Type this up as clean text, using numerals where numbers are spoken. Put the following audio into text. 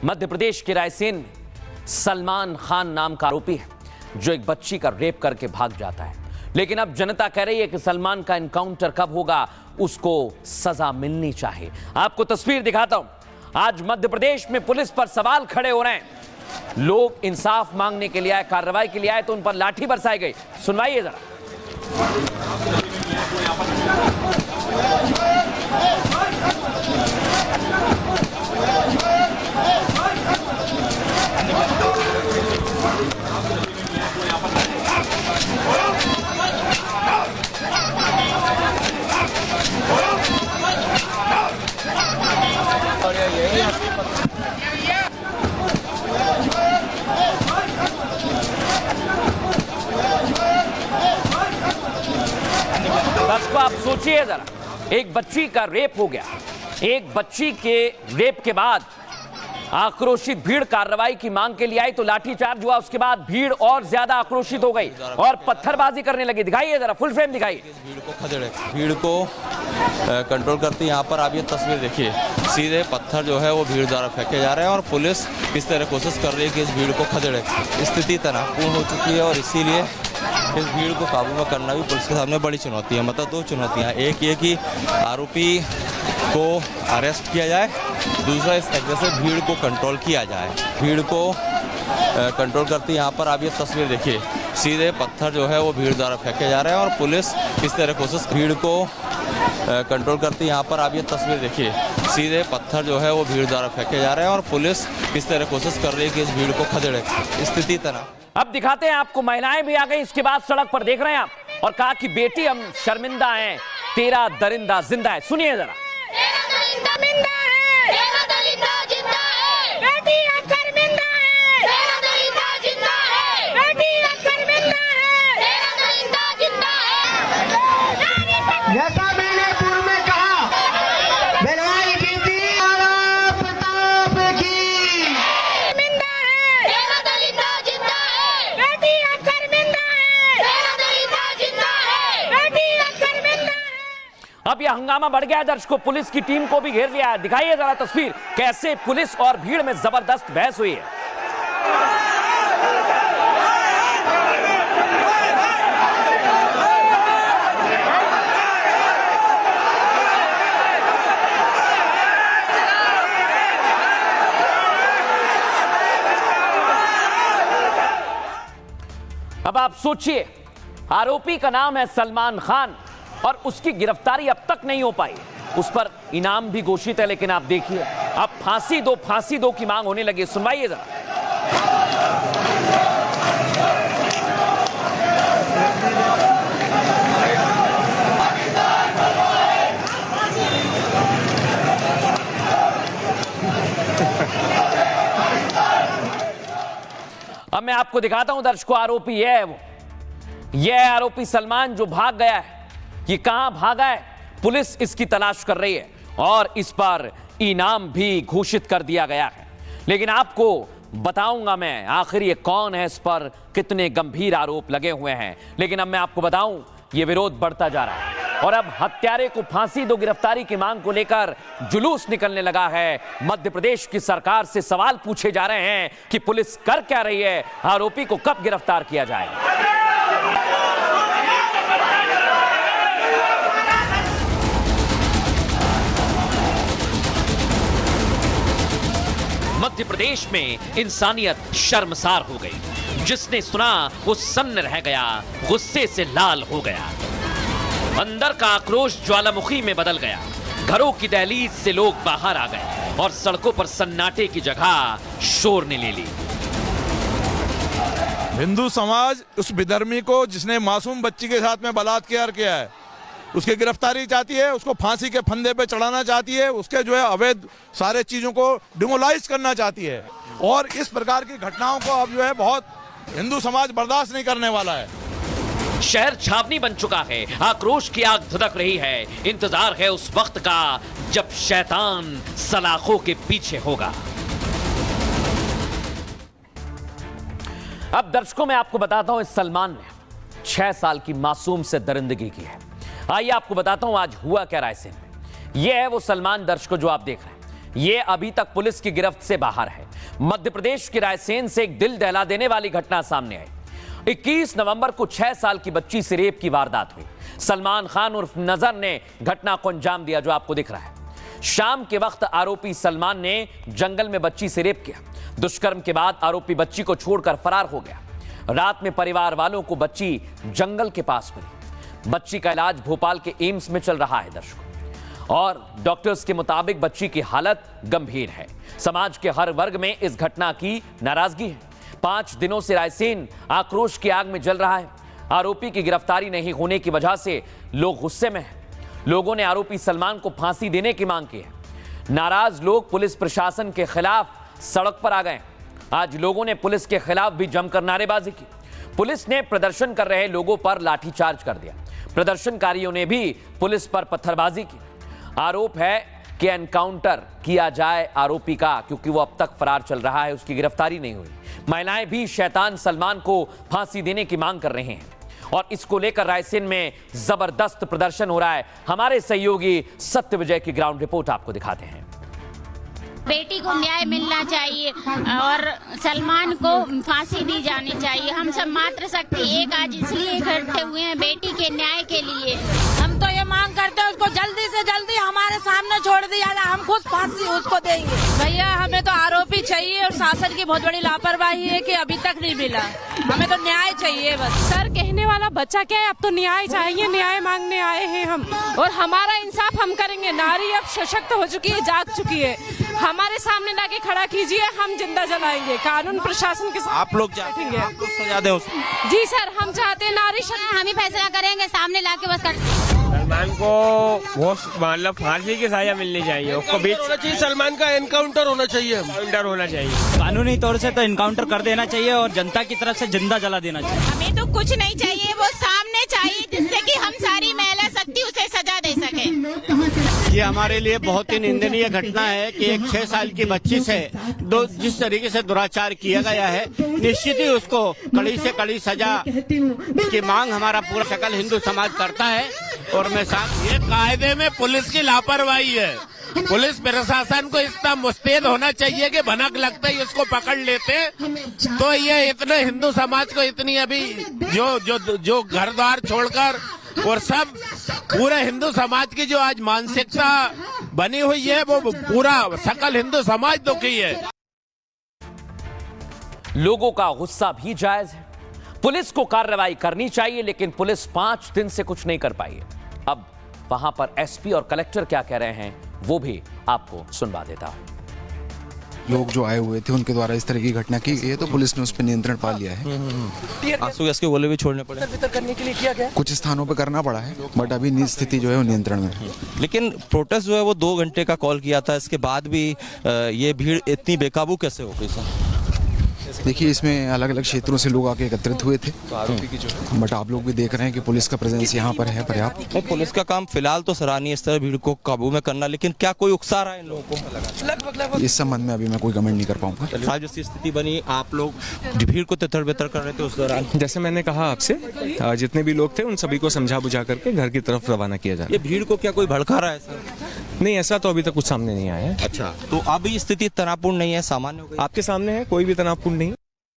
मध्य प्रदेश के रायसेन में सलमान खान नाम का आरोपी है जो एक बच्ची का रेप करके भाग जाता है। लेकिन अब जनता कह रही है कि सलमान का एनकाउंटर कब होगा, उसको सजा मिलनी चाहिए। आपको तस्वीर दिखाता हूं। आज मध्य प्रदेश में पुलिस पर सवाल खड़े हो रहे हैं। लोग इंसाफ मांगने के लिए आए, कार्रवाई के लिए आए तो उन पर लाठी बरसाई गई। सुनवाइए जरा। दर्शकों, आप सोचिए जरा, एक बच्ची का रेप हो गया। एक बच्ची के रेप के बाद आक्रोशित भीड़ कार्रवाई की मांग के लिए आई तो लाठीचार्ज हुआ। उसके बाद भीड़ और ज्यादा आक्रोशित हो गई और पत्थरबाजी करने लगी। दिखाइए जरा, फुल फ्रेम दिखाइए। भीड़ को खदेड़े, भीड़ को कंट्रोल करती। यहाँ पर आप ये तस्वीर देखिए, सीधे पत्थर जो है वो भीड़ द्वारा फेंके जा रहे हैं और पुलिस किस तरह कोशिश कर रही है कि इस भीड़ को खदेड़े। स्थिति तनावपूर्ण हो चुकी है और इसीलिए इस भीड़ को काबू में करना भी पुलिस के सामने बड़ी चुनौती है। मतलब दो चुनौतियाँ, एक ये कि आरोपी को अरेस्ट किया जाए, दूसरा इस एग्रेसिव भीड़ को कंट्रोल किया जाए। भीड़ को कंट्रोल करती। यहाँ पर आप ये तस्वीर देखिए, सीधे पत्थर जो है वो भीड़ द्वारा फेंके जा रहे हैं और पुलिस किस तरह कोशिश भीड़ को कंट्रोल करती। यहाँ पर आप ये तस्वीर देखिए, सीधे पत्थर जो है वो भीड़ द्वारा फेंके जा रहे हैं और पुलिस किस तरह कोशिश कर रही है कि इस भीड़ को खदेड़े। स्थिति तनाव। अब दिखाते हैं आपको, महिलाएं भी आ गई इसके बाद सड़क पर, देख रहे हैं आप, और कहा कि बेटी हम शर्मिंदा हैं, तेरा दरिंदा जिंदा है। सुनिए जरा। जैसा मैंने पूर्व में कहा, बलवाई बीती प्रताप की शर्मिंदा है, तेरा दलिंदा जिंदा है, बेटी अब शर्मिंदा है, तेरा दलिंदा जिंदा है, बेटी अब शर्मिंदा है। अब यह हंगामा बढ़ गया है। दर्शकों, पुलिस की टीम को भी घेर लिया है। दिखाइए जरा तस्वीर, कैसे पुलिस और भीड़ में जबरदस्त बहस हुई है। अब आप सोचिए, आरोपी का नाम है सलमान खान और उसकी गिरफ्तारी अब तक नहीं हो पाई। उस पर इनाम भी घोषित है, लेकिन आप देखिए अब फांसी दो की मांग होने लगी। सुनवाइए जरा। अब मैं आपको दिखाता हूं दर्शकों, आरोपी यह है, यह आरोपी सलमान जो भाग गया है। ये कहां भागा है, पुलिस इसकी तलाश कर रही है और इस पर इनाम भी घोषित कर दिया गया है। लेकिन आपको बताऊंगा मैं आखिर ये कौन है, इस पर कितने गंभीर आरोप लगे हुए हैं। लेकिन अब मैं आपको बताऊं, ये विरोध बढ़ता जा रहा है और अब हत्यारे को फांसी दो गिरफ्तारी की मांग को लेकर जुलूस निकलने लगा है। मध्य प्रदेश की सरकार से सवाल पूछे जा रहे हैं कि पुलिस कर क्या रही है, आरोपी को कब गिरफ्तार किया जाएगा। मध्य प्रदेश में इंसानियत शर्मसार हो गई। जिसने सुना वो सन्न रह गया, गुस्से से लाल हो गया। अंदर का आक्रोश ज्वालामुखी में बदल गया। घरों की दहलीज से लोग बाहर आ गए और सड़कों पर सन्नाटे की जगह शोर ने ले ली। हिंदू समाज उस विधर्मी को, जिसने मासूम बच्ची के साथ में बलात्कार किया है, उसकी गिरफ्तारी चाहती है, उसको फांसी के फंदे पे चढ़ाना चाहती है, उसके जो है अवैध सारे चीजों को डिमोलाइज करना चाहती है। और इस प्रकार की घटनाओं को अब जो है बहुत हिंदू समाज बर्दाश्त नहीं करने वाला है। शहर छावनी बन चुका है, आक्रोश की आग धधक रही है। इंतजार है उस वक्त का जब शैतान सलाखों के पीछे होगा। अब दर्शकों, मैं आपको बताता हूं, इस सलमान ने 6 साल की मासूम से दरिंदगी की है। आइए आपको बताता हूं आज हुआ क्या रायसेन में। यह है वो सलमान, दर्शकों, जो आप देख रहे हैं। ये अभी तक पुलिस की गिरफ्त से बाहर है। मध्य प्रदेश के रायसेन से एक दिल दहला देने वाली घटना सामने आई। 21 नवंबर को 6 साल की बच्ची से रेप की वारदात हुई। सलमान खान उर्फ नजर ने घटना को अंजाम दिया, जो आपको दिख रहा है। शाम के वक्त आरोपी सलमान ने जंगल में बच्ची से रेप किया। दुष्कर्म के बाद आरोपी बच्ची को छोड़कर फरार हो गया। रात में परिवार वालों को बच्ची जंगल के पास मिली। बच्ची का इलाज भोपाल के एम्स में चल रहा है दर्शकों, और डॉक्टर्स के मुताबिक बच्ची की हालत गंभीर है। समाज के हर वर्ग में इस घटना की नाराजगी है। 5 दिनों से रायसेन आक्रोश की आग में जल रहा है। आरोपी की गिरफ्तारी नहीं होने की वजह से लोग गुस्से में हैं। लोगों ने आरोपी सलमान को फांसी देने की मांग की है। नाराज लोग पुलिस प्रशासन के खिलाफ सड़क पर आ गए। आज लोगों ने पुलिस के खिलाफ भी जमकर नारेबाजी की। पुलिस ने प्रदर्शन कर रहे लोगों पर लाठीचार्ज कर दिया। प्रदर्शनकारियों ने भी पुलिस पर पत्थरबाजी की। आरोप है कि एनकाउंटर किया जाए आरोपी का, क्योंकि वो अब तक फरार चल रहा है, उसकी गिरफ्तारी नहीं हुई। महिलाएं भी शैतान सलमान को फांसी देने की मांग कर रहे हैं, और इसको लेकर रायसेन में जबरदस्त प्रदर्शन हो रहा है। हमारे सहयोगी सत्य विजय की ग्राउंड रिपोर्ट आपको दिखाते हैं। बेटी को न्याय मिलना चाहिए और सलमान को फांसी दी जानी चाहिए। हम सब मातृशक्ति एक आज इसलिए इकट्ठे हुए हैं, बेटी के न्याय के लिए। हम तो ये मांग करते हैं उसको जल्दी से जल्दी हमारे सामने छोड़ दिया जाए, हम खुद फांसी उसको देंगे। भैया हमें तो आरोपी चाहिए, और शासन की बहुत बड़ी लापरवाही है कि अभी तक नहीं मिला। हमें तो न्याय चाहिए बस। सर कहने वाला बच्चा क्या है, अब तो न्याय चाहिए, न्याय मांगने आए हैं हम, और हमारा इंसाफ हम करेंगे। नारी अब सशक्त हो चुकी है, जाग चुकी है। हमारे सामने लाके खड़ा कीजिए, हम जिंदा जलाएंगे। कानून प्रशासन के साथ आप लोग सजा दें उसको। जी सर, हम चाहते हैं नारी शक्ति। हम ही फैसला करेंगे, सामने लाके बस कर। सलमान को वो मतलब फांसी की सजा मिलनी चाहिए, उसको बीच होना चाहिए। सलमान का एनकाउंटर होना चाहिए, एनकाउंटर होना चाहिए। कानूनी तौर से तो एनकाउंटर कर देना चाहिए और जनता की तरफ से जिंदा जला देना चाहिए। हमें तो कुछ नहीं चाहिए, वो सामने चाहिए जिससे कि हम सारी महिला शक्ति उसे सजा दे सके। ये हमारे लिए बहुत ही निंदनीय घटना है कि एक 6 साल की बच्ची से जिस तरीके से दुराचार किया गया है, निश्चित ही उसको कड़ी से कड़ी सजा की मांग हमारा पूरा सकल हिंदू समाज करता है। और मैं साथ ये कायदे में पुलिस की लापरवाही है। पुलिस प्रशासन को इतना मुस्तैद होना चाहिए कि भनक लगते ही उसको पकड़ लेते, तो ये इतने हिंदू समाज को इतनी अभी जो घर द्वार छोड़कर और सब पूरे हिंदू समाज की जो आज मानसिकता बनी हुई है, वो पूरा सकल हिंदू समाज दुखी है। लोगों का गुस्सा भी जायज है। पुलिस को कार्रवाई करनी चाहिए, लेकिन पुलिस 5 दिन से कुछ नहीं कर पाई है। अब वहां पर एसपी और कलेक्टर क्या कह रहे हैं, वो भी आपको सुनवा देता हूं। लोग जो आए हुए थे उनके द्वारा इस तरह की घटना की गई है, तो पुलिस ने उस पर नियंत्रण पा लिया है। आंसू गैस के गोले भी छोड़ने पड़े करने के लिए किया गया, कुछ स्थानों पर करना पड़ा है, बट अभी स्थिति जो है वो नियंत्रण में है। लेकिन प्रोटेस्ट जो है वो 2 घंटे का कॉल किया था, इसके बाद भी ये भीड़ इतनी बेकाबू कैसे हो गई सर? देखिए, इसमें अलग अलग क्षेत्रों से लोग आके एकत्रित हुए थे, बट आप लोग भी देख रहे हैं कि पुलिस का प्रेजेंस यहाँ पर है पर्याप्त। पुलिस का काम फिलहाल तो सराहनीय, इस तरह भीड़ को काबू में करना, लेकिन क्या कोई उकसा रहा है इन लोगों को? इस संबंध में अभी मैं कोई कमेंट नहीं कर पाऊंगा। आज जैसी स्थिति बनी, आप लोग भीड़ को तितर बितर कर रहे थे उस दौरान। जैसे मैंने कहा आपसे, जितने भी लोग थे उन सभी को समझा बुझा करके घर की तरफ रवाना किया जा रहा है। ये भीड़ को क्या कोई भड़का रहा है सर? नहीं, ऐसा तो अभी तक कुछ सामने नहीं आया है। अच्छा, तो अभी स्थिति तनावपूर्ण नहीं है, सामान्य हो गई? आपके सामने है, कोई भी तनावपूर्ण नहीं।